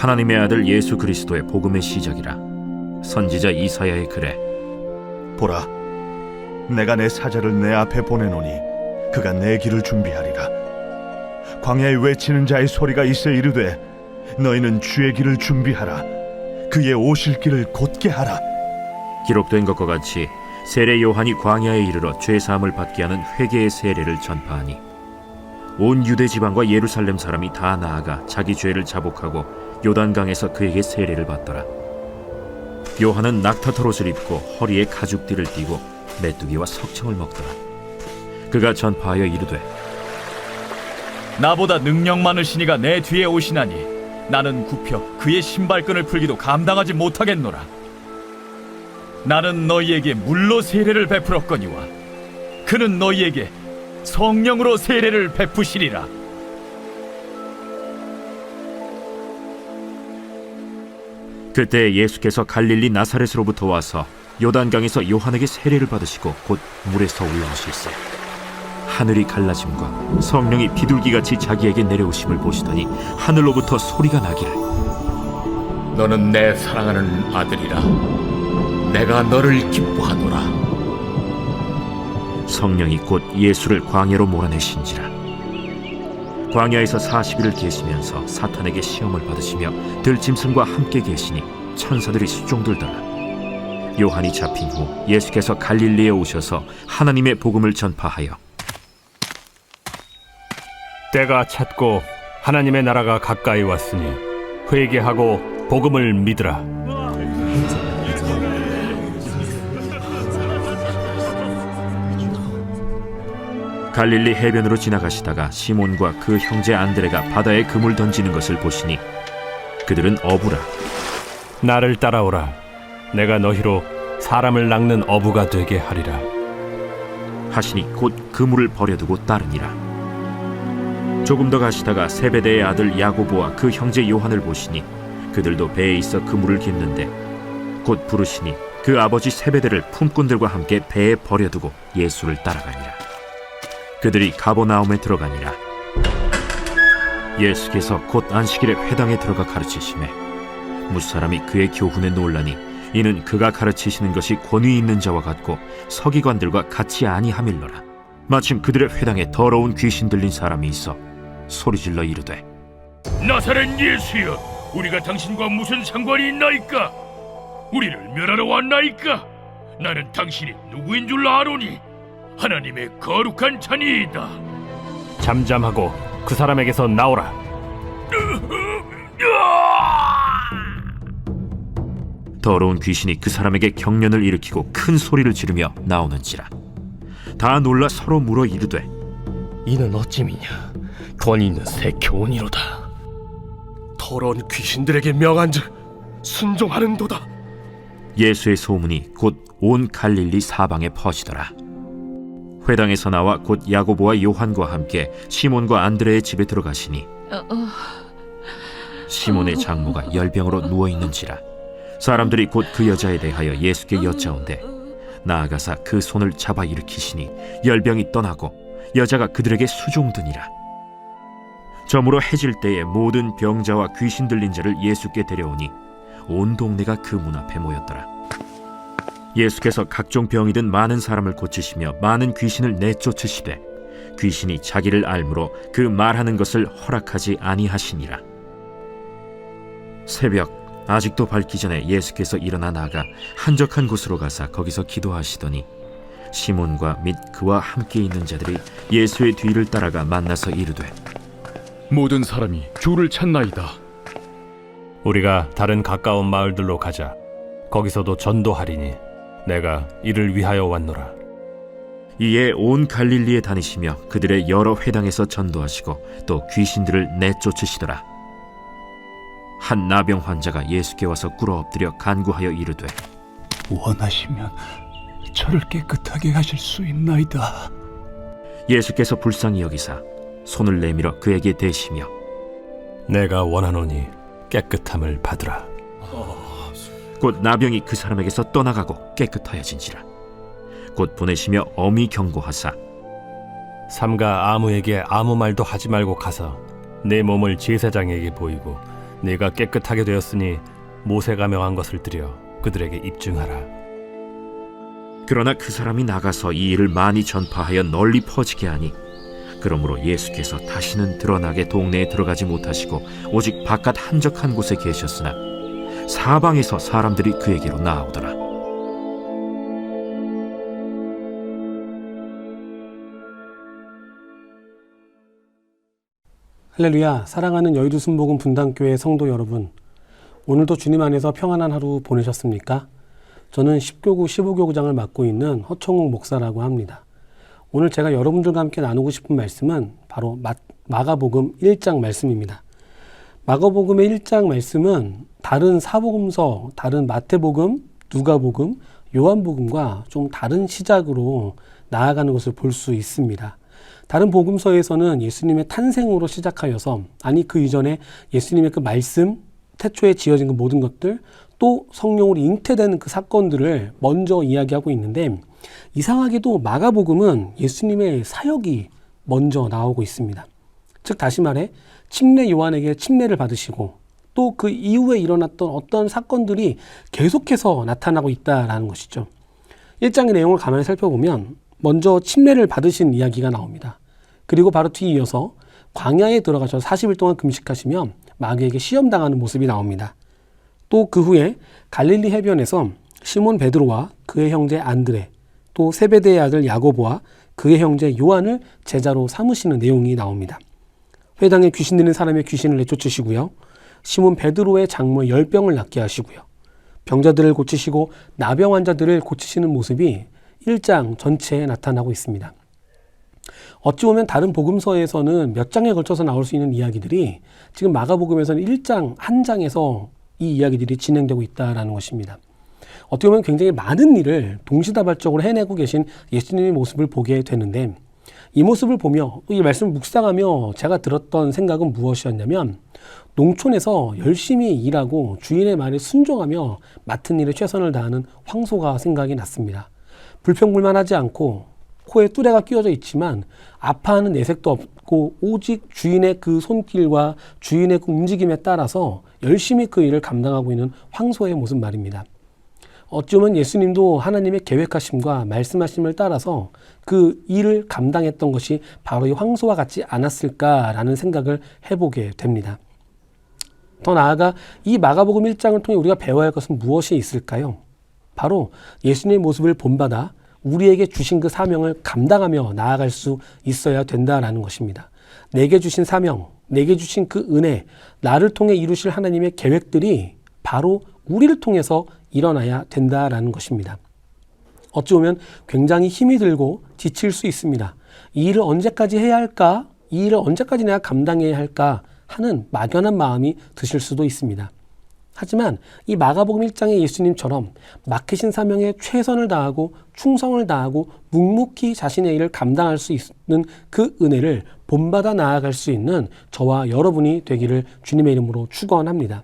하나님의 아들 예수 그리스도의 복음의 시작이라. 선지자 이사야의 글에 보라, 내가 내 사자를 내 앞에 보내노니 그가 내 길을 준비하리라. 광야에 외치는 자의 소리가 있어 이르되 너희는 주의 길을 준비하라. 그의 오실 길을 곧게 하라. 기록된 것과 같이 세례 요한이 광야에 이르러 죄 사함을 받게 하는 회개의 세례를 전파하니 온 유대 지방과 예루살렘 사람이 다 나아가 자기 죄를 자복하고 요단강에서 그에게 세례를 받더라. 요한은 낙타털 옷을 입고 허리에 가죽띠를 띠고 메뚜기와 석청을 먹더라. 그가 전파하여 이르되 나보다 능력 많으신 이가 내 뒤에 오시나니 나는 굽혀 그의 신발끈을 풀기도 감당하지 못하겠노라. 나는 너희에게 물로 세례를 베풀었거니와 그는 너희에게 성령으로 세례를 베푸시리라. 그때 예수께서 갈릴리 나사렛으로부터 와서 요단강에서 요한에게 세례를 받으시고 곧 물에서 올라오실세 하늘이 갈라짐과 성령이 비둘기같이 자기에게 내려오심을 보시더니 하늘로부터 소리가 나기를 너는 내 사랑하는 아들이라. 내가 너를 기뻐하노라. 성령이 곧 예수를 광야로 몰아내신지라. 광야에서 40일을 계시면서 사탄에게 시험을 받으시며 들짐승과 함께 계시니 천사들이 수종들더라. 요한이 잡힌 후 예수께서 갈릴리에 오셔서 하나님의 복음을 전파하여 때가 찼고 하나님의 나라가 가까이 왔으니 회개하고 복음을 믿으라. 갈릴리 해변으로 지나가시다가 시몬과 그 형제 안드레가 바다에 그물 던지는 것을 보시니 그들은 어부라. 나를 따라오라. 내가 너희로 사람을 낚는 어부가 되게 하리라. 하시니 곧 그물을 버려두고 따르니라. 조금 더 가시다가 세베대의 아들 야고보와 그 형제 요한을 보시니 그들도 배에 있어 그물을 깁는데 곧 부르시니 그 아버지 세베대를 품꾼들과 함께 배에 버려두고 예수를 따라가니라. 그들이 가버나움에 들어가니라. 예수께서 곧 안식일에 회당에 들어가 가르치시매 무사람이 그의 교훈에 놀라니 이는 그가 가르치시는 것이 권위 있는 자와 같고 서기관들과 같이 아니하밀러라. 마침 그들의 회당에 더러운 귀신 들린 사람이 있어 소리질러 이르되 나사렛 예수여, 우리가 당신과 무슨 상관이 있나이까? 우리를 멸하러 왔나이까? 나는 당신이 누구인 줄 아노니 하나님의 거룩한 자니이다. 잠잠하고 그 사람에게서 나오라. 더러운 귀신이 그 사람에게 경련을 일으키고 큰 소리를 지르며 나오는지라. 다 놀라 서로 물어 이르되 이는 어찌미냐? 권위 있는 새 교훈이로다. 더러운 귀신들에게 명한즉 순종하는도다. 예수의 소문이 곧 온 갈릴리 사방에 퍼지더라. 회당에서 나와 곧 야고보와 요한과 함께 시몬과 안드레의 집에 들어가시니 시몬의 장모가 열병으로 누워있는지라. 사람들이 곧 그 여자에 대하여 예수께 여짜온대 나아가사 그 손을 잡아 일으키시니 열병이 떠나고 여자가 그들에게 수종드니라. 저물어 해질 때에 모든 병자와 귀신 들린 자를 예수께 데려오니 온 동네가 그 문 앞에 모였더라. 예수께서 각종 병이 든 많은 사람을 고치시며 많은 귀신을 내쫓으시되 귀신이 자기를 알므로 그 말하는 것을 허락하지 아니하시니라. 새벽 아직도 밝기 전에 예수께서 일어나 나가 한적한 곳으로 가사 거기서 기도하시더니 시몬과 및 그와 함께 있는 자들이 예수의 뒤를 따라가 만나서 이르되 모든 사람이 주를 찾나이다. 우리가 다른 가까운 마을들로 가자. 거기서도 전도하리니 내가 이를 위하여 왔노라. 이에 온 갈릴리에 다니시며 그들의 여러 회당에서 전도하시고 또 귀신들을 내쫓으시더라. 한 나병 환자가 예수께 와서 꿇어 엎드려 간구하여 이르되 원하시면 저를 깨끗하게 하실 수 있나이다. 예수께서 불쌍히 여기사 손을 내밀어 그에게 대시며 내가 원하노니 깨끗함을 받으라. 곧 나병이 그 사람에게서 떠나가고 깨끗하여진지라. 곧 보내시며 엄히 경고하사 삼가 아무에게 아무 말도 하지 말고 가서 내 몸을 제사장에게 보이고 네가 깨끗하게 되었으니 모세가 명한 것을 드려 그들에게 입증하라. 그러나 그 사람이 나가서 이 일을 많이 전파하여 널리 퍼지게 하니 그러므로 예수께서 다시는 드러나게 동네에 들어가지 못하시고 오직 바깥 한적한 곳에 계셨으나 사방에서 사람들이 그에게로 나아오더라. 할렐루야. 사랑하는 여의도 순복음 분당교회 성도 여러분, 오늘도 주님 안에서 평안한 하루 보내셨습니까? 저는 10교구 15교구장을 맡고 있는 허청욱 목사라고 합니다. 오늘 제가 여러분들과 함께 나누고 싶은 말씀은 바로 마가복음 1장 말씀입니다. 마가복음의 1장 말씀은 다른 사복음서, 다른 마태복음, 누가복음, 요한복음과 좀 다른 시작으로 나아가는 것을 볼 수 있습니다. 다른 복음서에서는 예수님의 탄생으로 시작하여서, 아니 그 이전에 예수님의 그 말씀, 태초에 지어진 그 모든 것들, 또 성령으로 잉태되는 그 사건들을 먼저 이야기하고 있는데, 이상하게도 마가복음은 예수님의 사역이 먼저 나오고 있습니다. 즉 다시 말해 침례 요한에게 침례를 받으시고 또 그 이후에 일어났던 어떤 사건들이 계속해서 나타나고 있다는 것이죠. 1장의 내용을 가만히 살펴보면 먼저 침례를 받으신 이야기가 나옵니다. 그리고 바로 뒤이어서 광야에 들어가셔서 40일 동안 금식하시며 마귀에게 시험당하는 모습이 나옵니다. 또 그 후에 갈릴리 해변에서 시몬 베드로와 그의 형제 안드레, 또 세베대의 아들 야고보와 그의 형제 요한을 제자로 삼으시는 내용이 나옵니다. 회당에 귀신 들린 사람의 귀신을 내쫓으시고요. 시몬 베드로의 장모의 열병을 낫게 하시고요. 병자들을 고치시고 나병 환자들을 고치시는 모습이 1장 전체에 나타나고 있습니다. 어찌 보면 다른 복음서에서는 몇 장에 걸쳐서 나올 수 있는 이야기들이 지금 마가복음에서는 1장, 한 장에서 이 이야기들이 진행되고 있다는 것입니다. 어떻게 보면 굉장히 많은 일을 동시다발적으로 해내고 계신 예수님의 모습을 보게 되는데, 이 모습을 보며 이 말씀을 묵상하며 제가 들었던 생각은 무엇이었냐면, 농촌에서 열심히 일하고 주인의 말에 순종하며 맡은 일에 최선을 다하는 황소가 생각이 났습니다. 불평불만하지 않고 코에 뚜레가 끼워져 있지만 아파하는 내색도 없고 오직 주인의 그 손길과 주인의 그 움직임에 따라서 열심히 그 일을 감당하고 있는 황소의 모습 말입니다. 어찌 보면 예수님도 하나님의 계획하심과 말씀하심을 따라서 그 일을 감당했던 것이 바로 이 황소와 같지 않았을까라는 생각을 해보게 됩니다. 더 나아가 이 마가복음 1장을 통해 우리가 배워야 할 것은 무엇이 있을까요? 바로 예수님의 모습을 본받아 우리에게 주신 그 사명을 감당하며 나아갈 수 있어야 된다라는 것입니다. 내게 주신 사명, 내게 주신 그 은혜, 나를 통해 이루실 하나님의 계획들이 바로 우리를 통해서 일어나야 된다라는 것입니다. 어찌 보면 굉장히 힘이 들고 지칠 수 있습니다. 이 일을 언제까지 해야 할까? 이 일을 언제까지 내가 감당해야 할까? 하는 막연한 마음이 드실 수도 있습니다. 하지만 이 마가복음 1장의 예수님처럼 맡기신 사명에 최선을 다하고 충성을 다하고 묵묵히 자신의 일을 감당할 수 있는 그 은혜를 본받아 나아갈 수 있는 저와 여러분이 되기를 주님의 이름으로 축원합니다.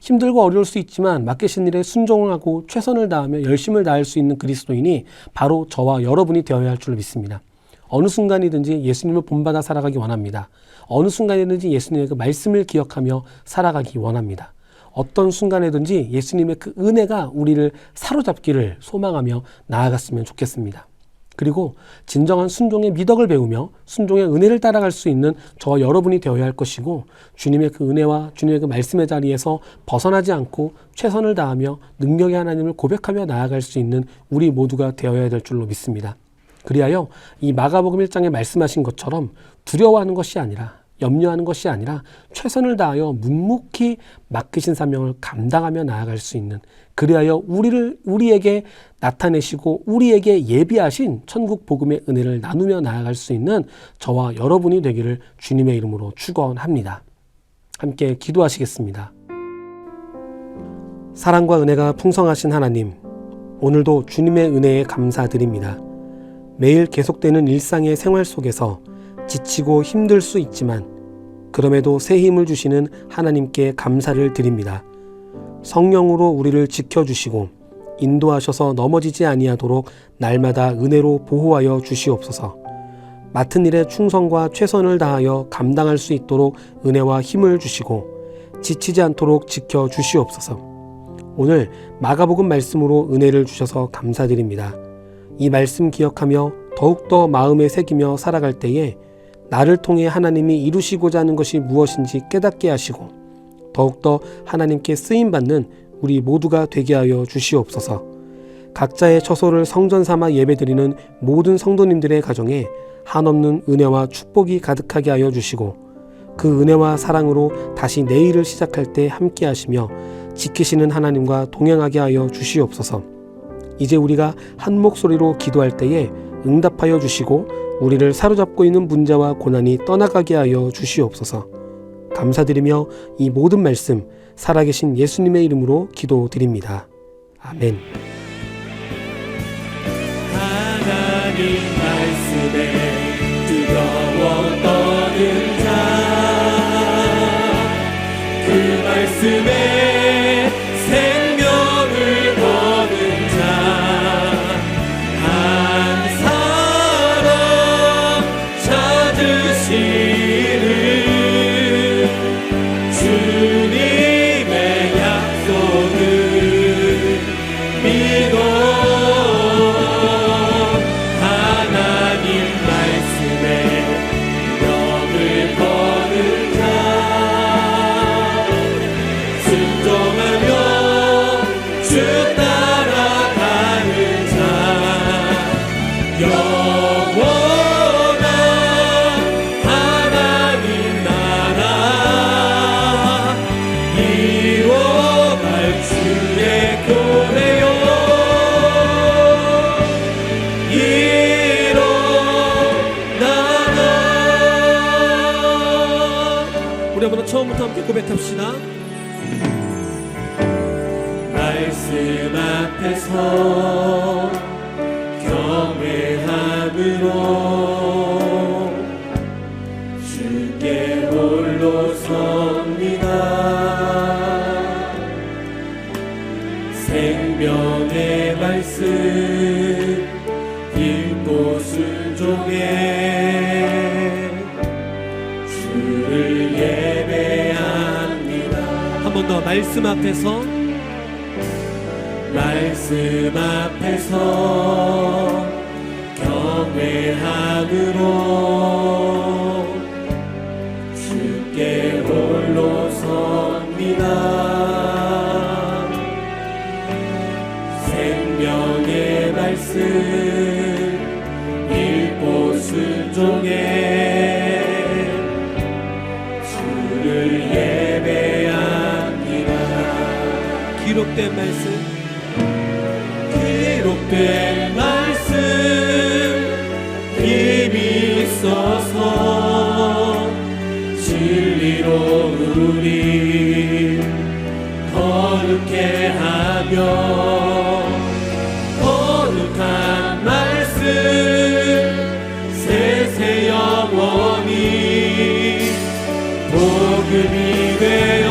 힘들고 어려울 수 있지만 맡기신 일에 순종을 하고 최선을 다하며 열심을 다할 수 있는 그리스도인이 바로 저와 여러분이 되어야 할 줄로 믿습니다. 어느 순간이든지 예수님을 본받아 살아가기 원합니다. 어느 순간이든지 예수님의 그 말씀을 기억하며 살아가기 원합니다. 어떤 순간에든지 예수님의 그 은혜가 우리를 사로잡기를 소망하며 나아갔으면 좋겠습니다. 그리고 진정한 순종의 미덕을 배우며 순종의 은혜를 따라갈 수 있는 저와 여러분이 되어야 할 것이고, 주님의 그 은혜와 주님의 그 말씀의 자리에서 벗어나지 않고 최선을 다하며 능력의 하나님을 고백하며 나아갈 수 있는 우리 모두가 되어야 될 줄로 믿습니다. 그리하여 이 마가복음 1장에 말씀하신 것처럼 두려워하는 것이 아니라, 염려하는 것이 아니라 최선을 다하여 묵묵히 맡기신 사명을 감당하며 나아갈 수 있는, 그리하여 우리에게 나타내시고 우리에게 예비하신 천국 복음의 은혜를 나누며 나아갈 수 있는 저와 여러분이 되기를 주님의 이름으로 축원합니다. 함께 기도하시겠습니다. 사랑과 은혜가 풍성하신 하나님, 오늘도 주님의 은혜에 감사드립니다. 매일 계속되는 일상의 생활 속에서 지치고 힘들 수 있지만 그럼에도 새 힘을 주시는 하나님께 감사를 드립니다. 성령으로 우리를 지켜주시고 인도하셔서 넘어지지 아니하도록 날마다 은혜로 보호하여 주시옵소서. 맡은 일에 충성과 최선을 다하여 감당할 수 있도록 은혜와 힘을 주시고 지치지 않도록 지켜 주시옵소서. 오늘 마가복음 말씀으로 은혜를 주셔서 감사드립니다. 이 말씀 기억하며 더욱더 마음에 새기며 살아갈 때에 나를 통해 하나님이 이루시고자 하는 것이 무엇인지 깨닫게 하시고 더욱더 하나님께 쓰임받는 우리 모두가 되게 하여 주시옵소서. 각자의 처소를 성전 삼아 예배드리는 모든 성도님들의 가정에 한없는 은혜와 축복이 가득하게 하여 주시고 그 은혜와 사랑으로 다시 내일을 시작할 때 함께 하시며 지키시는 하나님과 동행하게 하여 주시옵소서. 이제 우리가 한 목소리로 기도할 때에 응답하여 주시고 우리를 사로잡고 있는 문제와 고난이 떠나가게 하여 주시옵소서. 감사드리며 이 모든 말씀 살아계신 예수님의 이름으로 기도드립니다. 아멘. 하나님 말씀에 뜨거워 떠는 자, 그 말씀에 생명을 거는 자, 한 사람 찾으시는 주님의 약속을 믿어 하나님 말씀에 명을 거는 자, 순종하며 주 따라가는 자, 영원한 하나님 나라 이뤄갈 주의 교회요 일어나라. 우리 한번 처음부터 함께 고백합시다. 말씀 앞에서 경외함으로 주께 홀로 섭니다. 생명의 말씀 읽고 순종해 주를 예배합니다. 한 번 더 말씀 앞에서 말씀 앞에서 경외함으로 주께 홀로 섭니다. 생명의 말씀 읽고 순종해 주를 예배합니다. 기록된 말씀 기록된 말씀 힘이 있어서 진리로 우리 거룩해 하며 거룩한 말씀 세세 영원히 복음이 되어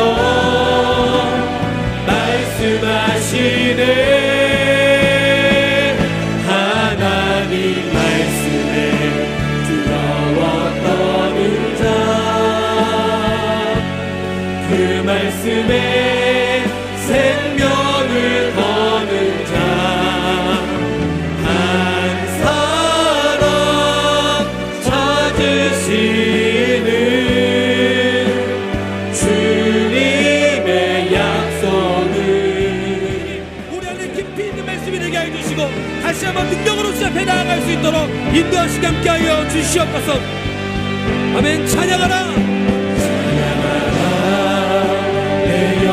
말씀하시네. 말씀에 생명을 거는 자, 한 사람 찾으시는 주님의 약속을 우리 안에 깊이 있는 말씀이 되게 해주시고 다시 한번 능력으로 시작해 나아갈 수 있도록 인도하시게 함께 하여 주시옵소서. 아멘. 찬양하라. 찬양하라 내 영